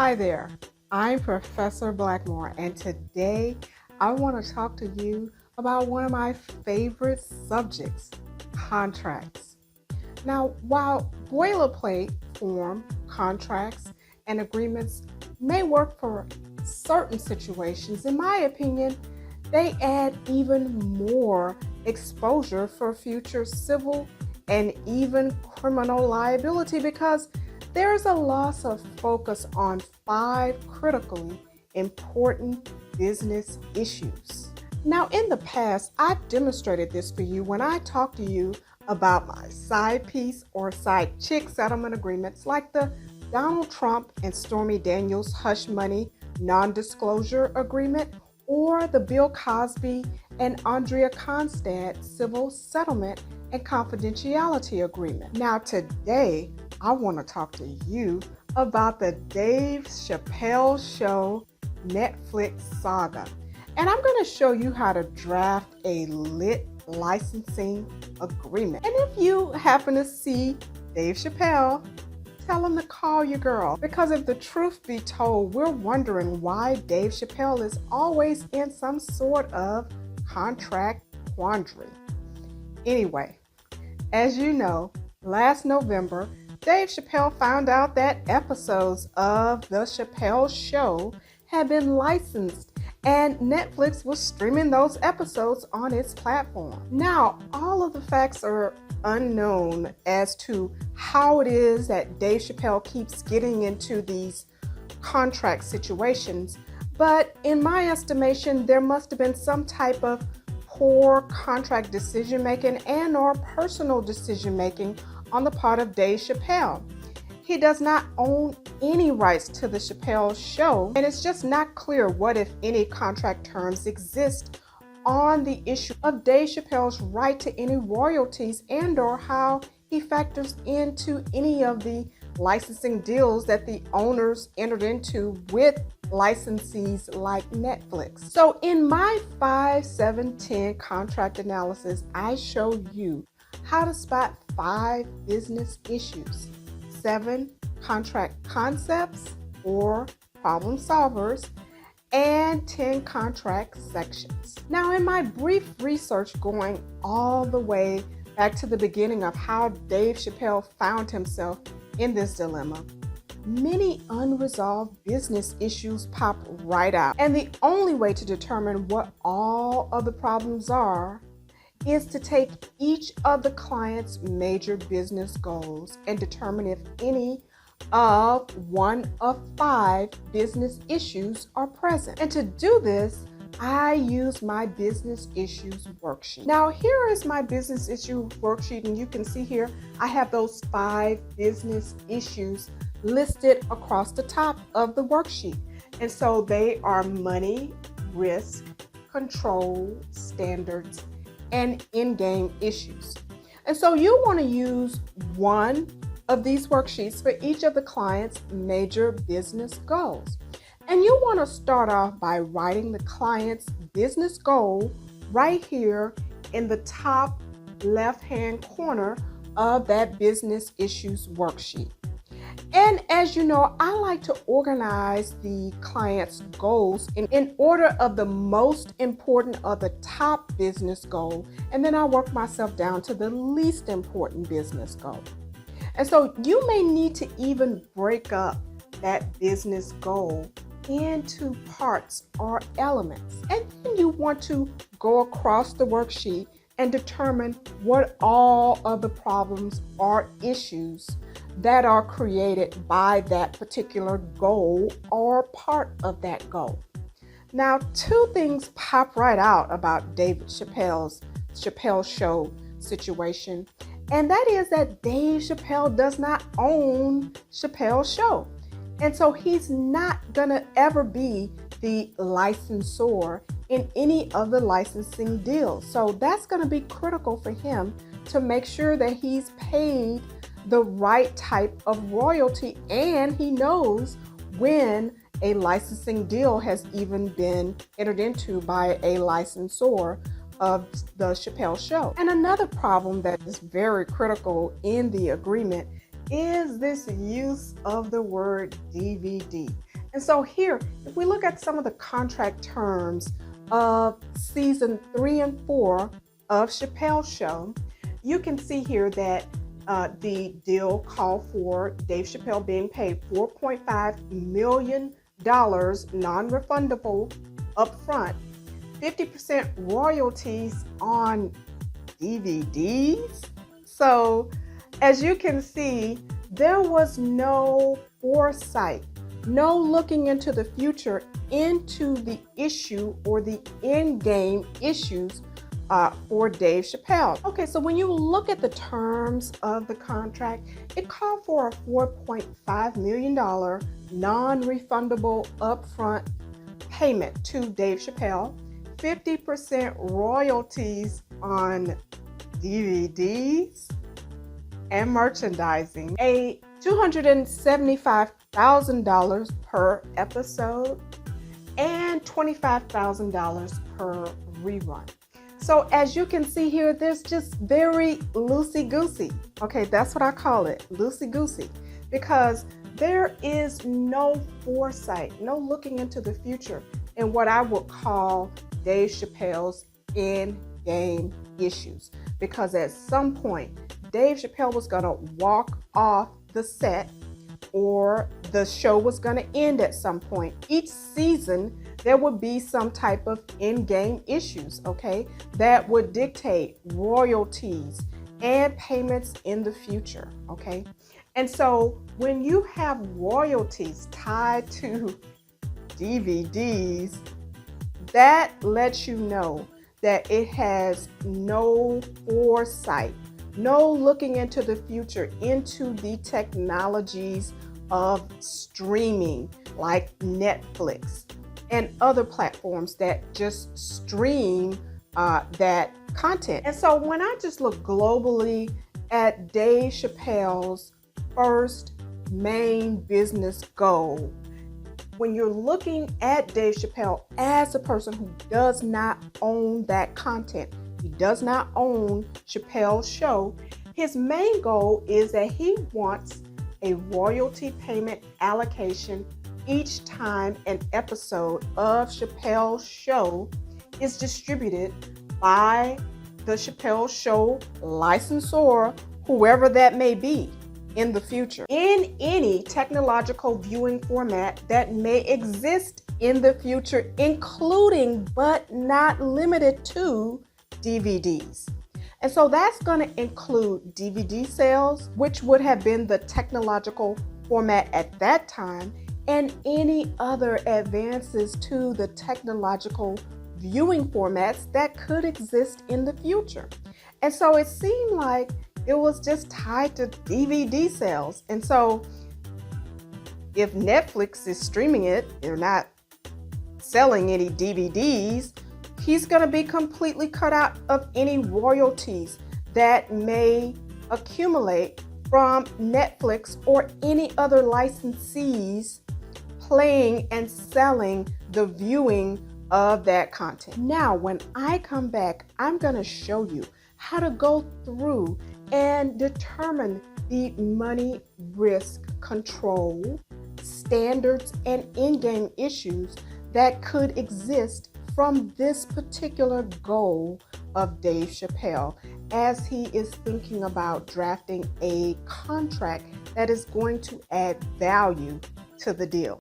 Hi there, I'm Professor Blackmore, and today I want to talk to you about one of my favorite subjects, contracts. Now, while boilerplate form contracts and agreements may work for certain situations, in my opinion, they add even more exposure for future civil and even criminal liability because there's a loss of focus on 5 critically important business issues. Now, in the past, I've demonstrated this for you when I talk to you about my side piece or side chick settlement agreements like the Donald Trump and Stormy Daniels hush money non-disclosure agreement or the Bill Cosby and Andrea Constad civil settlement and confidentiality agreement. Now today, I want to talk to you about the Dave Chappelle Show Netflix saga. And I'm going to show you how to draft a lit licensing agreement. And if you happen to see Dave Chappelle, tell him to call your girl. Because if the truth be told, we're wondering why Dave Chappelle is always in some sort of contract quandary. Anyway, as you know, last November, Dave Chappelle found out that episodes of The Chappelle Show had been licensed and Netflix was streaming those episodes on its platform. Now, all of the facts are unknown as to how it is that Dave Chappelle keeps getting into these contract situations, but in my estimation, there must have been some type of poor contract decision making and or personal decision making on the part of Dave Chappelle. He does not own any rights to the Chappelle Show, and it's just not clear what, if any, contract terms exist on the issue of Dave Chappelle's right to any royalties and or how he factors into any of the licensing deals that the owners entered into with licensees like Netflix. So in my 5, 7, 10 contract analysis, I show you how to spot 5 business issues, 7 contract concepts or problem solvers, and 10 contract sections. Now, in my brief research going all the way back to the beginning of how Dave Chappelle found himself in this dilemma, many unresolved business issues pop right out. And the only way to determine what all of the problems are is to take each of the client's major business goals and determine if any of one of 5 business issues are present. And to do this, I use my business issues worksheet. Now here is my business issue worksheet, and you can see here I have those 5 business issues listed across the top of the worksheet. And so they are money, risk, control, standards, and in-game issues. And so you want to use one of these worksheets for each of the client's major business goals. And you want to start off by writing the client's business goal right here in the top left-hand corner of that business issues worksheet. And as you know, I like to organize the client's goals in order of the most important or the top business goal, and then I work myself down to the least important business goal. And so you may need to even break up that business goal into parts or elements. And then you want to go across the worksheet and determine what all of the problems or issues that are created by that particular goal or part of that goal. Now, 2 things pop right out about David Chappelle's Chappelle Show situation, and that is that Dave Chappelle does not own Chappelle Show. And so he's not gonna ever be the licensor in any of the licensing deals. So that's gonna be critical for him to make sure that he's paid the right type of royalty, and he knows when a licensing deal has even been entered into by a licensor of the Chappelle Show. And another problem that is very critical in the agreement is this use of the word DVD. And so here, if we look at some of the contract terms of season 3 and 4 of Chappelle's show, you can see here that the deal called for Dave Chappelle being paid $4.5 million non-refundable upfront, 50% royalties on DVDs. So as you can see, there was no foresight, no looking into the future, into the issue or the end game issues for Dave Chappelle. Okay, so when you look at the terms of the contract, it called for a $4.5 million non-refundable upfront payment to Dave Chappelle, 50% royalties on DVDs and merchandising, a $275,000 per episode, and $25,000 per rerun. So as you can see here, there's just very loosey-goosey. Okay, that's what I call it, loosey-goosey, because there is no foresight, no looking into the future in what I would call Dave Chappelle's in-game issues. Because at some point, Dave Chappelle was gonna walk off the set, or the show was gonna end at some point. Each season, there would be some type of in-game issues, okay, that would dictate royalties and payments in the future, okay? And so when you have royalties tied to DVDs, that lets you know that it has no foresight, no looking into the future, into the technologies of streaming like Netflix and other platforms that just stream that content. And so when I just look globally at Dave Chappelle's first main business goal, when you're looking at Dave Chappelle as a person who does not own that content, he does not own Chappelle's show, his main goal is that he wants a royalty payment allocation each time an episode of Chappelle's show is distributed by the Chappelle Show licensor, whoever that may be in the future, in any technological viewing format that may exist in the future, including but not limited to DVDs. And so that's going to include DVD sales, which would have been the technological format at that time, and any other advances to the technological viewing formats that could exist in the future. And so it seemed like it was just tied to DVD sales. And so if Netflix is streaming it, they're not selling any DVDs, he's going to be completely cut out of any royalties that may accumulate from Netflix or any other licensees playing and selling the viewing of that content. Now, when I come back, I'm going to show you how to go through and determine the money risk control standards and in-game issues that could exist from this particular goal of Dave Chappelle as he is thinking about drafting a contract that is going to add value to the deal.